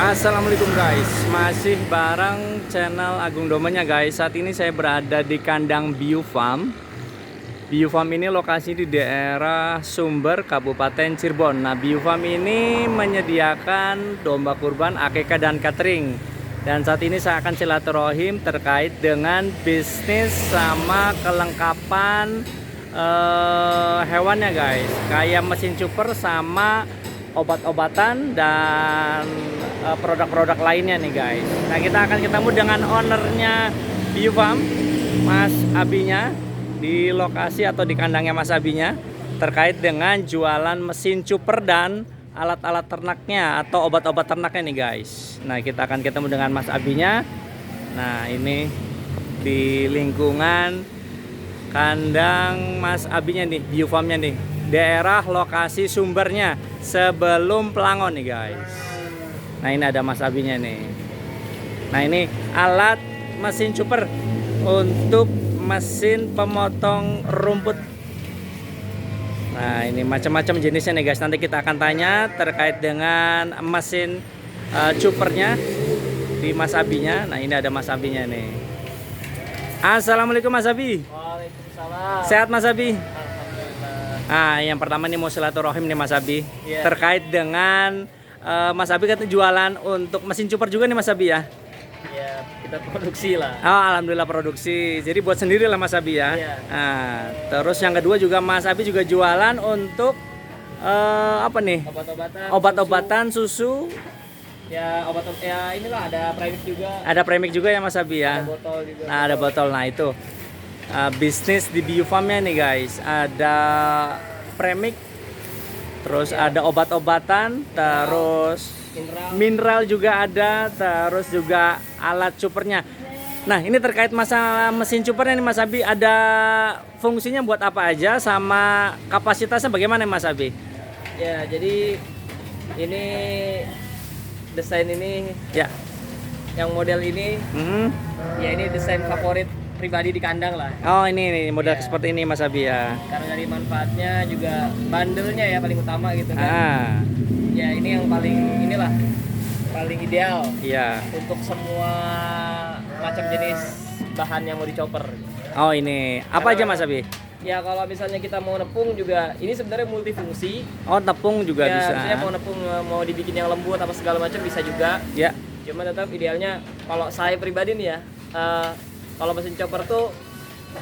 Assalamualaikum guys, masih bareng channel Agung Domanya guys. Saat ini saya berada di kandang Bio Farm. Bio Farm ini lokasi di daerah Sumber, Kabupaten Cirebon. Nah, Bio Farm ini menyediakan domba kurban, akikah dan catering. Dan saat ini saya akan silaturahim terkait dengan bisnis sama kelengkapan hewannya guys, kayak mesin cuper sama obat-obatan dan produk-produk lainnya nih guys. Nah, kita akan ketemu dengan ownernya Bio Farm, Mas Abinya, di lokasi atau di kandangnya Mas Abinya, terkait dengan jualan mesin cuper dan alat-alat ternaknya atau obat-obat ternaknya nih guys. Nah, kita akan ketemu dengan Mas Abinya. Nah, ini di lingkungan kandang Mas Abinya nih, Bio Farmnya nih, daerah lokasi sumbernya sebelum Pelangon nih guys. Nah, ini ada Mas Abinya nih. Nah, ini alat mesin cuper untuk mesin pemotong rumput. Nah, ini macam-macam jenisnya nih guys. Nanti kita akan tanya terkait dengan mesin cupernya di Mas Abinya. Nah, ini ada Mas Abinya nih. Assalamualaikum Mas Abi. Waalaikumsalam. Sehat Mas Abi? Alhamdulillah. Nah, yang pertama nih mau silaturahim nih Mas Abi, Iya. terkait dengan Mas Abi kan jualan untuk mesin cuper juga nih Mas Abi ya? Ya, kita produksi lah. Oh, alhamdulillah produksi. Jadi buat sendiri lah Mas Abi ya. Iya. Nah, terus yang kedua juga Mas Abi juga jualan untuk apa nih? Obat-obatan. Obat-obatan, susu. Ya, ya inilah ada private juga. Ada premix juga ya Mas Abi ya. Ada botol juga. Nah, ada botol. Nah, itu bisnis di Bio Farmnya nih guys. Ada premix, terus Ya. ada obat-obatan, terus mineral juga ada, terus juga alat cupernya. Nah, ini terkait masalah mesin cupernya nih Mas Abi, ada fungsinya buat apa aja sama kapasitasnya bagaimana Mas Abi? Ya, jadi ini desain ini, Ya. yang model ini, Mhm. ya ini desain favorit pribadi di kandang lah. Oh, ini model Ya. seperti ini Mas Abi ya. Karena dari manfaatnya juga bandelnya ya paling utama gitu kan. Ah, Ya, ini yang paling inilah paling ideal iya. untuk semua macam jenis bahan yang mau dicoper. Oh, ini apa aja Mas Abi? Ya, kalau misalnya kita mau nepung juga, ini sebenarnya multifungsi. Oh, tepung juga Ya, bisa. misalnya mau nepung, mau dibikin yang lembut apa segala macam bisa juga. Ya. Cuma tetap idealnya kalau saya pribadi nih ya, kalau mesin chopper tuh,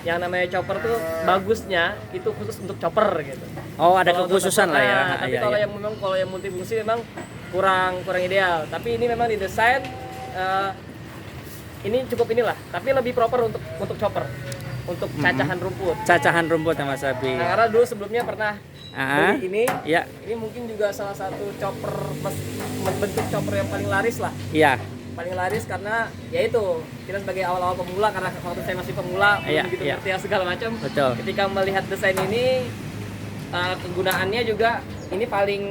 yang namanya chopper tuh bagusnya itu khusus untuk chopper gitu. Oh, ada Kalau untuk kekhususan lah ya. Tapi Iya, kalau iya. yang memang kalau yang multifungsi memang kurang ideal. Tapi ini memang didesain ini cukup inilah, tapi lebih proper untuk chopper, untuk cacahan rumput. Cacahan rumput ya Mas Abi. Nah, karena dulu sebelumnya pernah Ah, beli ini, ya. ini mungkin juga salah satu chopper bentuk chopper yang paling laris lah. Iya. Paling laris karena ya itu kita sebagai awal-awal pemula, karena waktu saya masih pemula Iya, belum gitu iya. ngerti yang segala macam. Betul. Ketika melihat desain ini, kegunaannya juga ini paling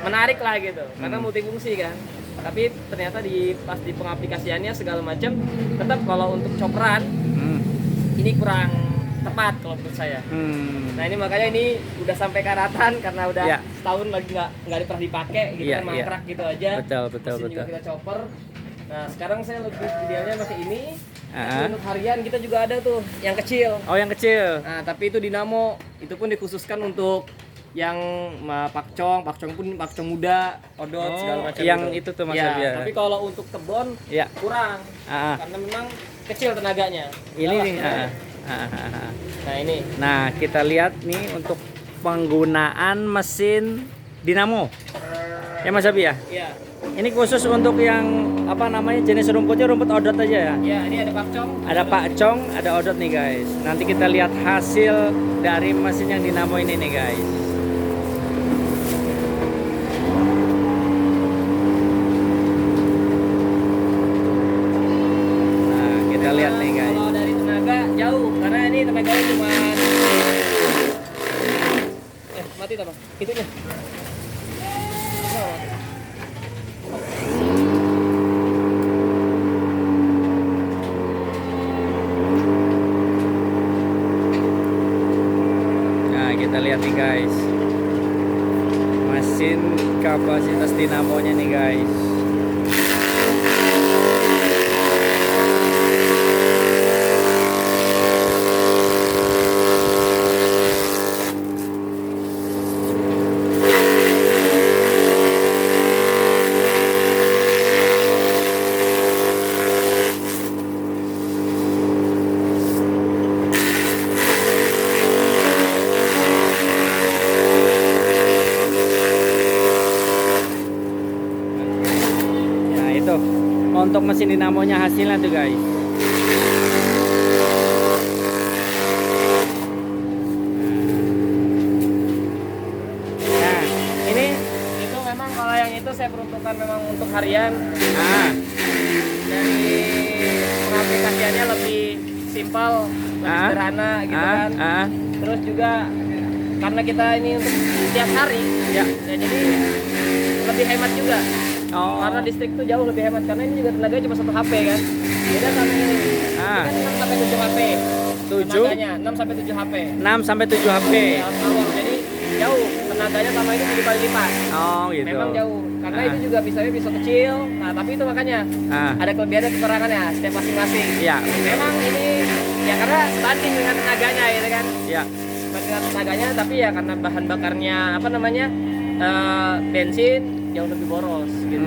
menarik lah gitu, karena multifungsi kan. Tapi ternyata pas di pengaplikasiannya segala macam, tetap kalau untuk chopperan Hmm. ini kurang tepat kalau menurut saya. Hmm. Nah, ini makanya ini udah sampai karatan karena udah Iya. setahun lagi nggak pernah dipakai gitu Iya, kan, mangkrak gitu aja. Betul, betul, Mesin juga betul. kita chopper. Nah, sekarang saya lebih idealnya pakai ini. Tapi Ah. untuk harian kita juga ada tuh yang kecil. Oh, yang kecil. Nah, tapi itu dinamo, itu pun dikhususkan untuk yang pakcong pun pakcong muda, odot Oh, segala macam. yang gitu. itu tuh Mas Ya, Abi ya. tapi kalau untuk kebon Ya. kurang Ah, ah. karena memang kecil tenaganya. Ini Udah lah, nih. sebenarnya. Ah. Nah, ini. Nah, kita lihat nih untuk penggunaan mesin dinamo. Ya Mas Abi ya. Iya. Ini khusus untuk yang apa namanya, jenis rumputnya rumput odot aja ya. Ya, ini ada pakcong. Ada pakcong, ada odot nih guys. Nanti kita lihat hasil dari mesin yang dinamo ini nih guys. Nah, kita lihat nih guys. Kalau dari tenaga jauh, karena ini tenaganya cuma mati tak bang? Itunya. Oh. Nah, kita lihat nih guys. Mesin kapasitas dinamonya nih guys. tuh. Untuk mesin dinamonya hasilnya tuh guys. Nah, ini Itu memang kalau yang itu saya peruntukkan memang untuk harian. ah, Dari pengaplikasiannya lebih simpel, lebih Ah. sederhana gitu kan. Terus juga karena kita ini untuk setiap hari, ya. jadi lebih hemat juga. Oh. Karena listrik tuh jauh lebih hemat karena ini juga tenaganya cuma 1 HP kan. Beda sama ini. Ah. Ini kan 6 sampai 7 HP. 7? Tenaganya 6 sampai 7 HP. 6 sampai 7 HP. Ya, power. Jadi jauh tenaganya sama ini 7 kali lipat. Oh, gitu. Memang jauh. Karena Ah. itu juga pisau kecil. Nah, tapi itu makanya Ah. ada kelebihan dan kekurangannya setiap masing-masing. Iya. Memang ini ya karena sebanding dengan tenaganya gitu kan. Ya. Sebanding dengan tenaganya tapi ya karena bahan bakarnya apa namanya? Bensin jauh lebih boros gitu.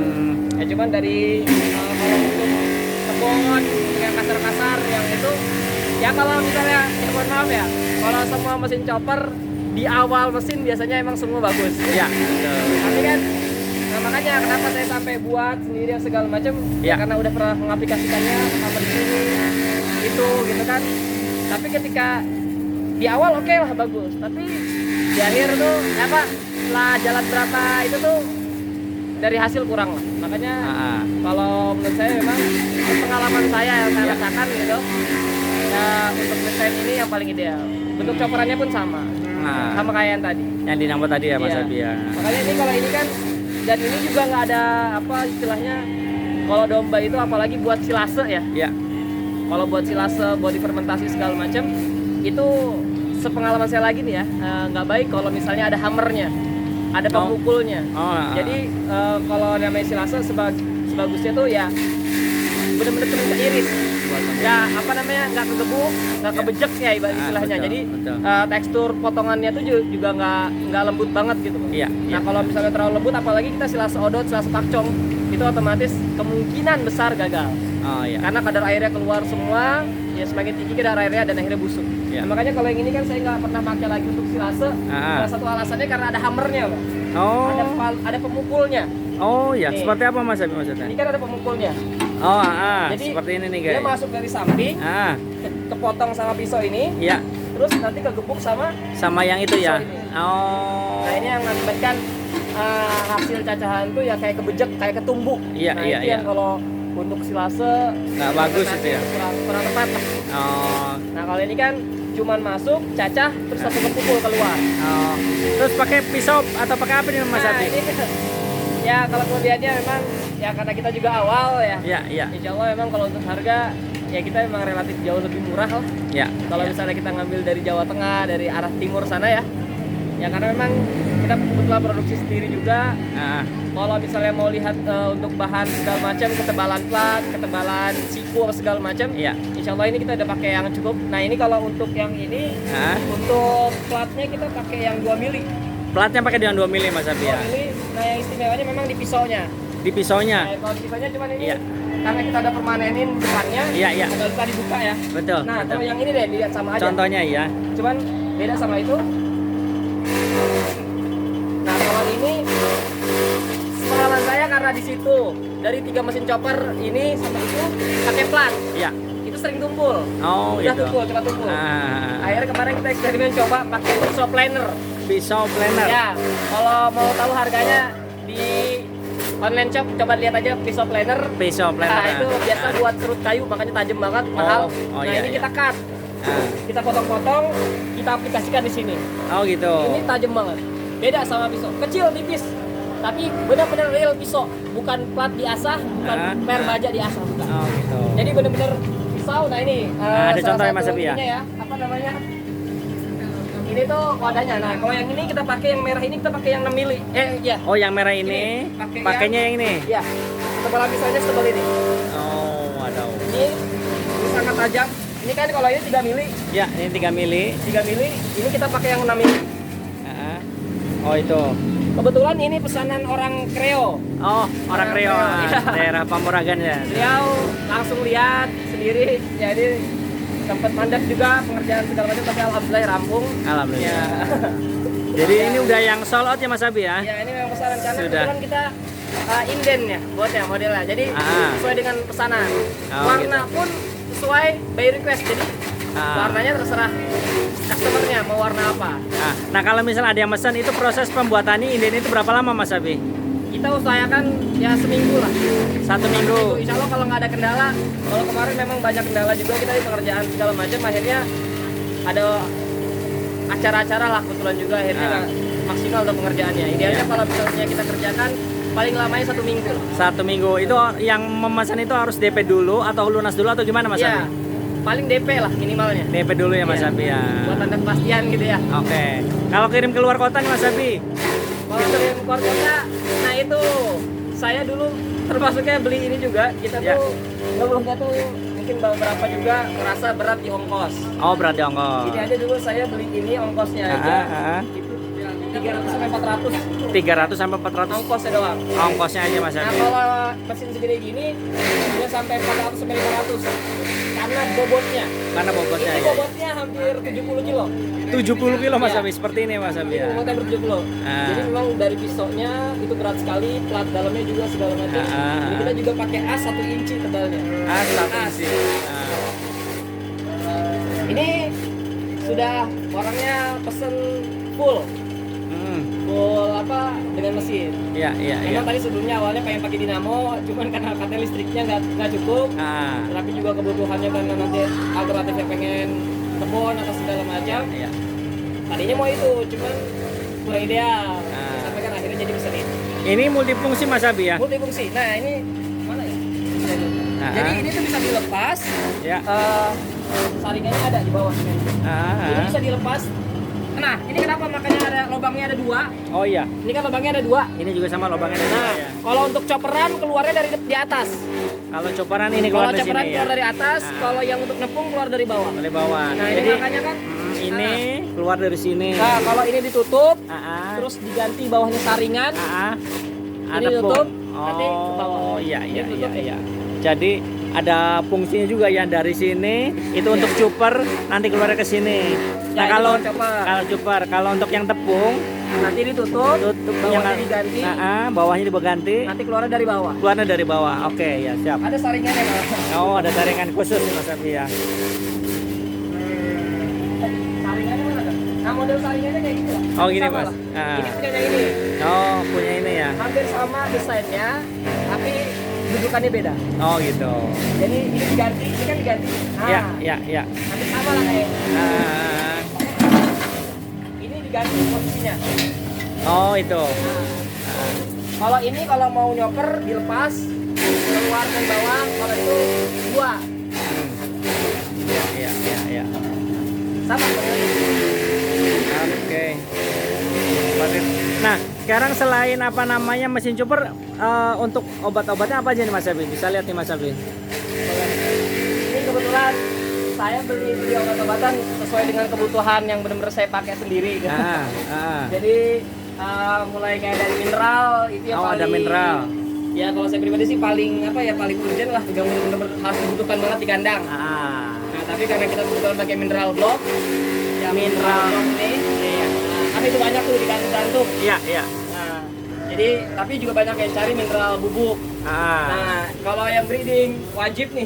Ya cuman dari kalau untuk kebon yang kasar-kasar yang itu ya kalau misalnya ya mohon maaf ya, kalau semua mesin chopper di awal mesin biasanya emang semua bagus. Ya. Betul. Tapi kan nah makanya kenapa saya sampai buat sendiri segala macam Ya. ya karena udah pernah mengaplikasikannya sama di sini itu gitu kan. Tapi ketika di awal oke lah bagus, tapi di akhir tuh apa setelah jalan berapa itu tuh dari hasil kurang lah. Makanya Ah. kalau menurut saya memang pengalaman saya yang saya Ya. rasakan gitu ya untuk desain ini yang paling ideal. Bentuk chopperannya pun sama Nah, sama kayak yang tadi. yang dinamo tadi ya Mas Iya. Abi ya. Makanya ini kalau ini kan dan ini juga nggak ada apa istilahnya kalau domba itu apalagi buat silase ya. Ya. Kalau buat silase, buat difermentasi segala macam itu sepengalaman saya lagi nih ya nggak baik kalau misalnya ada hammernya, ada pemukulnya. Oh. Jadi kalau namanya silase sebagusnya tuh ya benar-benar kena iris. Ya apa namanya nggak kegebuk, nggak Ya. kebejek ya istilahnya. betul, Jadi betul. tekstur potongannya tuh juga nggak lembut banget gitu. Iya. Nah kalau misalnya terlalu lembut, apalagi kita silase odot, silase pakcong, itu otomatis kemungkinan besar gagal. Oh ya. Karena kadar airnya keluar semua, ya semakin tinggi kadar airnya dan akhirnya busuk. Iya. Nah, makanya kalau yang ini kan saya nggak pernah pakai lagi untuk silase. Ah. Salah satu alasannya karena ada hammernya, Pak. Oh. Ada pemukulnya. Oh ya. Nih. Seperti apa Mas Abi maksudnya? Ini kan ada pemukulnya. Oh, Jadi, seperti ini nih guys. Dia masuk dari samping, Ah, kepotong sama pisau ini, ya. terus nanti kegebuk sama. Sama yang itu ya. Pisau ini. Oh. Nah ini yang mengakibatkan hasil cacahan tuh ya kayak kebejek, kayak ketumbuk. Iya, nah iya, itu iya. yang kalau untuk silase Nggak bagus nanti itu ya. kurang tepat lah. Oh. Nah kalau ini kan cuman masuk, cacah, terus satu kepukul keluar. Oh. Terus pakai pisau atau pakai apa nih Mas Nah Abi? ini ya kalau kelebihannya memang ya karena kita juga awal ya. Iya, iya. Insya Allah memang kalau untuk harga ya kita memang relatif jauh lebih murah lah. Ya. Kalau misalnya kita ngambil dari Jawa Tengah, dari arah timur sana ya. Ya karena memang kita kebetulan produksi sendiri juga. Ah, Kalau misalnya mau lihat untuk bahan segala macam, ketebalan plat, ketebalan siku apa segala macam, iya. insya Allah ini kita udah pakai yang cukup. Nah ini kalau untuk yang ini, Ah, untuk platnya kita pakai yang 2 mili. platnya pakai dengan 2 mili Mas Abi 2 ya. mili, nah yang istimewanya memang di pisaunya. Di pisaunya. Nah, kalau di pisaunya cuman ini, Iya. karena kita ada permanenin depannya, Iya, iya. nggak bisa dibuka ya. Betul. Nah betul. kalau yang ini deh, dilihat sama aja. Contohnya ya. Cuman beda sama itu. Nah kalau ini pengalaman saya karena di situ dari 3 mesin chopper ini sama itu pakai plat Iya. itu sering tumpul. Oh, Udah gitu. tumpul, cepat tumpul. Ah, Akhirnya kemarin kita eksperimen coba pakai pisau planer. pisau planer. Ya, kalau mau tahu harganya di online shop coba lihat aja pisau planer. Pisau planer. Nah itu biasa buat serut kayu makanya tajam banget, mahal. oh, Nah iya, ini iya. kita cut, Ah. kita potong-potong, kita aplikasikan di sini. Oh, gitu. Ini tajam banget. Beda sama pisau. Kecil tipis. Tapi benar-benar real pisau, bukan plat diasah, bukan Ah. per baja diasah, bukan. Oh, gitu. Jadi benar-benar pisau. Nah ini Nah, ada salah contohnya, satu Mas Abi ya? ininya ya. Apa namanya? Ini tuh wadahnya. Nah, kalau yang ini kita pakai yang merah ini kita pakai yang 6 mili. Iya. Oh, yang merah ini, Ini, pakai pakainya yang ini. Iya. Ketebalan pisaunya setebal ini. Oh, waduh. Ini sangat tajam. Ini kan kalau ini 3 mili, Ya, ini 3 mili. 3 mili. Ini kita pakai yang 6 mili. Ah. Oh, itu. Kebetulan ini pesanan orang Kreo. Oh, orang Orang Kreo, Kreo, iya. daerah Pamuragan ya. Beliau langsung lihat sendiri, jadi sempat mandek juga pengerjaan segala macam, tapi alhamdulillah rampung. Alhamdulillah. Ya. Jadi ini udah yang sold out ya Mas Abi ya? Ya ini memang pesanan karena Sudah. kebetulan kita inden ya buatnya modelnya. Jadi sesuai dengan pesanan. Warna gitu. pun sesuai by request. Jadi warnanya terserah customernya mau warna apa. Nah kalau misalnya ada yang pesan itu proses pembuatannya inden itu berapa lama Mas Abi? Kita usahakan ya seminggu lah. 1 minggu. Insya Allah kalau nggak ada kendala. Kalau kemarin memang banyak kendala juga kita di pekerjaan segala macam. Akhirnya ada acara-acara lah kebetulan juga akhirnya nggak maksimal untuk pengerjaannya. Idealnya kalau misalnya kita kerjakan paling lamanya 1 minggu. 1 minggu itu yang memesan itu harus DP dulu atau lunas dulu atau gimana Mas Ya, Abi? paling DP lah minimalnya. DP dulu ya Mas Abi ya. Buat tanda kepastian gitu ya. Oke. Kalau kirim keluar kota nih Mas Abi? Kalau kirim keluar kota, nah itu saya dulu termasuknya beli ini juga. Kita tuh ngeluhnya tuh mungkin beberapa juga merasa berat di ongkos. Oh berat di ongkos. Ini aja dulu saya beli ini ongkosnya aja. Itu 300 sampai 400. 300 sampai 400 Ongkosnya doang. ongkosnya aja Mas Nah Abi. kalau mesin segede gini dia sampai 400 sampai 500 karena bobotnya. Karena bobotnya Ini ya. bobotnya hampir 70 kilo. 70 kilo Mas Iya. Abi seperti ini Mas Abi Ini ya. bobotnya hampir 70. Jadi memang dari pisaunya itu berat sekali, plat dalamnya juga segala macam. Ini kita juga pakai as 1 inci tebalnya. Satu As. isi. Ini sudah orangnya pesen full apa dengan mesin. Iya iya iya. Memang tadi sebelumnya awalnya pengen pakai dinamo, cuman karena katanya listriknya nggak cukup. Tapi juga kebutuhannya karena nanti alternatifnya pengen kebon atau segala macam. Iya. Tadinya mau itu, cuman kurang ideal. Sampai kan akhirnya jadi pesen ini. Ini multifungsi Mas Abi ya? Multifungsi. Nah ini mana ya? Jadi ini tuh bisa dilepas. Ya. Saringannya ada di bawah. Ini bisa dilepas. Nah, ini kenapa makanya ada lubangnya ada 2? Oh iya. Ini kan lubangnya ada 2. Ini juga sama lubangnya ada Nah, dua ya. kalau untuk chopperan keluarnya dari di atas. Kalau coparan ini Kalau keluar dari chopperan sini keluar ya. dari atas, kalau yang untuk nepung keluar dari bawah. Dari bawah. Nah, Jadi ini makanya kan. ini keluar dari sini. Nah, kalau ini ditutup, Ah, terus diganti bawahnya saringan. ada Ini tutup, pung. nanti ke bawah. Oh iya iya Ini iya tutup ya. iya. Jadi ada fungsinya juga yang dari sini itu untuk chopper nanti keluar ke sini. Nah Ya, itu kalau kalau chopper. kalau untuk yang tepung Nanti ditutup, tutup bawahnya yang diganti, bawahnya diganti, nanti keluarnya dari bawah. keluarnya dari bawah. Oke ya siap. Ada saringannya Mas. Oh ada taringan khusus nih Mas Abi ya. Saringannya mana kan? Nah, model saringannya kayak gitu lah. Oh gini Sama Mas. lah. Ini punyanya ini. Oh punya ini ya. Hampir sama desainnya, tapi dudukannya beda. Oh gitu. Jadi ini diganti, ini kan diganti. Nah, Ya ya ya. nanti sama lah kayak ini diganti posisinya. Oh itu. Kalau ini kalau mau nyoper dilepas keluar dan bawah, kalau itu 2 Ya ya ya ya. sama. Oke. Nah, sekarang selain apa namanya mesin chopper untuk obat-obatnya apa aja nih Mas Abi? Bisa lihat nih Mas Abi. Ini kebetulan saya beli obat-obatan sesuai dengan kebutuhan yang benar-benar saya pakai sendiri. Gitu. Jadi mulai kayak dari mineral itu yang paling. Ada mineral. Ya kalau saya pribadi sih paling apa ya paling urgent lah yang benar-benar harus dibutuhkan banget di kandang. Nah tapi karena kita kebetulan pakai mineral block, ya mineral block ini, kan itu banyak tuh di kantung-kantung. Iya iya. Nah jadi tapi juga banyak yang cari mineral bubuk. Nah kalau yang breeding wajib nih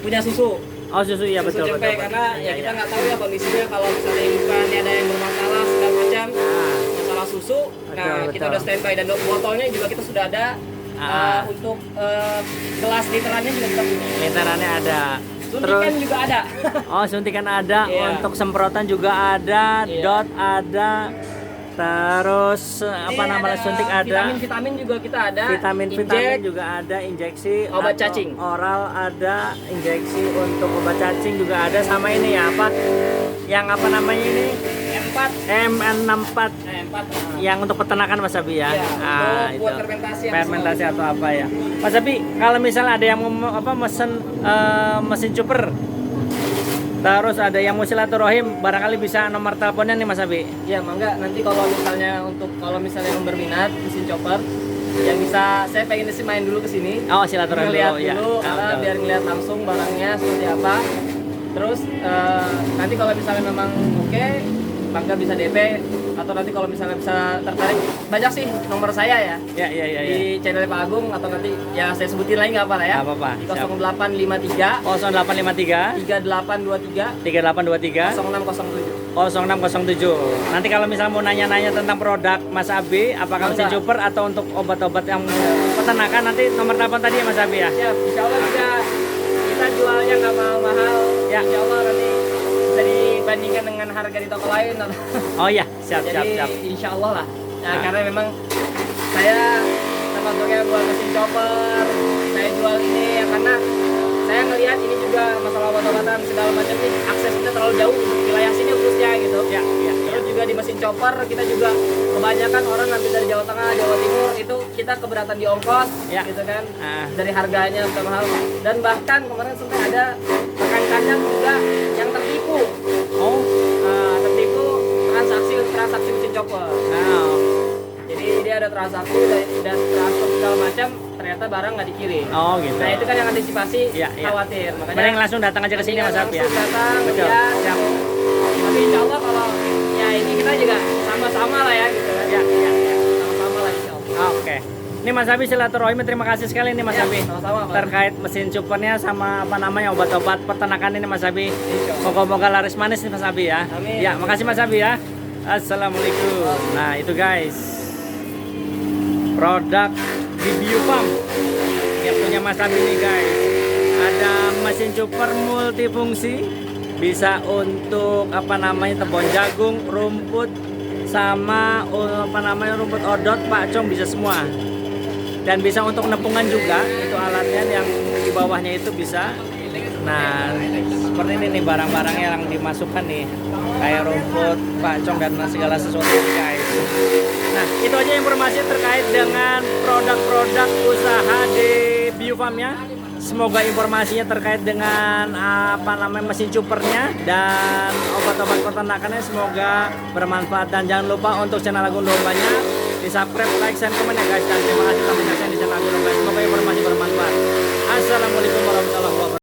punya susu. Oh susu iya Susu betul cempe, betul. karena ya kita nggak tahu ya kondisinya kalau misalnya indukannya ada yang bermasalah segala macam masalah susu. Nah kita udah standby dan botolnya juga kita sudah ada untuk gelas literannya juga kita punya. Literannya ada. Suntikan juga ada. Oh suntikan ada. Iya. Untuk semprotan juga ada. Iya. Dot ada. Terus apa Ini namanya suntik ada. Vitamin juga kita ada. Vitamin Injek, juga ada, injeksi Obat atau cacing. oral ada, injeksi untuk obat cacing juga ada, sama ini ya apa yang apa namanya ini M4 M64 M4 yang untuk peternakan Mas Abi ya. Iya, untuk buat fermentasi apa fermentasi atau apa ya Mas Abi. Kalau misalnya ada yang mau apa mesen mesin chopper terus ada yang mau silaturahim, barangkali bisa nomor teleponnya nih Mas Abi. Ya mangga, nanti kalau misalnya yang berminat mesin chopper yang bisa, saya pengen sih main dulu ke sini. Oh silaturahim Ngeliat dulu ya. dulu, biar ngeliat langsung barangnya seperti apa. Terus nanti kalau misalnya memang oke, bangga bisa DP atau nanti kalau misalnya bisa tertarik banyak sih nomor saya ya. Ya, ya, ya, ya. Di channel Pak Agung atau nanti ya saya sebutin lagi nggak apa lah ya. Nggak apa-apa, Di siap. 0853 0853 3823 3823 0607. 0607. Nanti kalau misalnya mau nanya-nanya tentang produk Mas Abi, apakah mesin Enggak. cuper atau untuk obat-obat yang peternakan, nanti nomor telepon tadi ya Mas Abi ya. Siap, insya Allah juga kita jualnya nggak mahal-mahal. Ya. Insya Allah nanti bisa dibandingkan dengan harga di toko lain. Oh iya, siap, siap, Jadi siap. insya Allah lah. Ya, Nah. karena memang saya termasuk yang jual mesin chopper, saya jual ini ya karena saya ngelihat ini juga masalah obat-obatan segala macam nih aksesnya terlalu jauh untuk wilayah sini khususnya gitu. Ya, ya, Terus juga di mesin chopper kita juga kebanyakan orang ngambil dari Jawa Tengah, Jawa Timur itu kita keberatan di ongkos, Ya. gitu kan. Ah. Dari harganya sudah mahal dan bahkan kemarin sampai ada rekan kandang juga yang tertipu. Oh, Tertipu transaksi mesin chopper. nah. Jadi dia ada transaksi dan transfer segala macam, ternyata barang nggak dikirim. Oh gitu. Nah itu kan yang antisipasi Iya, iya. khawatir. Makanya Mending langsung datang aja ke sini Mas Abi ya. langsung datang, Betul. lihat. Siap. Tapi insya Allah kalau ya ini kita juga sama-sama lah ya gitu kan. Ya, ya, ya. Sama-sama lah insya Allah. Oke. Ini Mas Abi silaturahmi, terima kasih sekali nih Mas Ya, Abi. sama-sama, Pak. Terkait mesin cupernya sama apa namanya obat-obat peternakan ini Mas Abi. Insya Allah. Moga-moga laris manis nih Mas Abi ya. Amin. Ya, makasih Mas Abi ya. Assalamualaikum. Nah, itu guys. Produk di Biopharm yang punya Mas Abi nih guys. Ada mesin cuper multifungsi, bisa untuk apa namanya tebon jagung, rumput, sama apa namanya rumput odot, pakcong, bisa semua. Dan bisa untuk nepungan juga, itu alatnya yang di bawahnya itu bisa. Nah, seperti ini nih barang-barangnya yang dimasukkan nih, kayak rumput, pakcong dan segala sesuatu guys. Nah, itu aja informasi terkait dengan produk-produk usaha di Biopharm ya. Semoga informasinya terkait dengan apa namanya mesin cupernya dan obat-obat peternakannya semoga bermanfaat, dan jangan lupa untuk channel Agung Dombanya di subscribe, like, dan komen ya guys, dan terima kasih telah menyaksikan di channel Agung Domba. Semoga informasi bermanfaat. Assalamualaikum warahmatullahi wabarakatuh.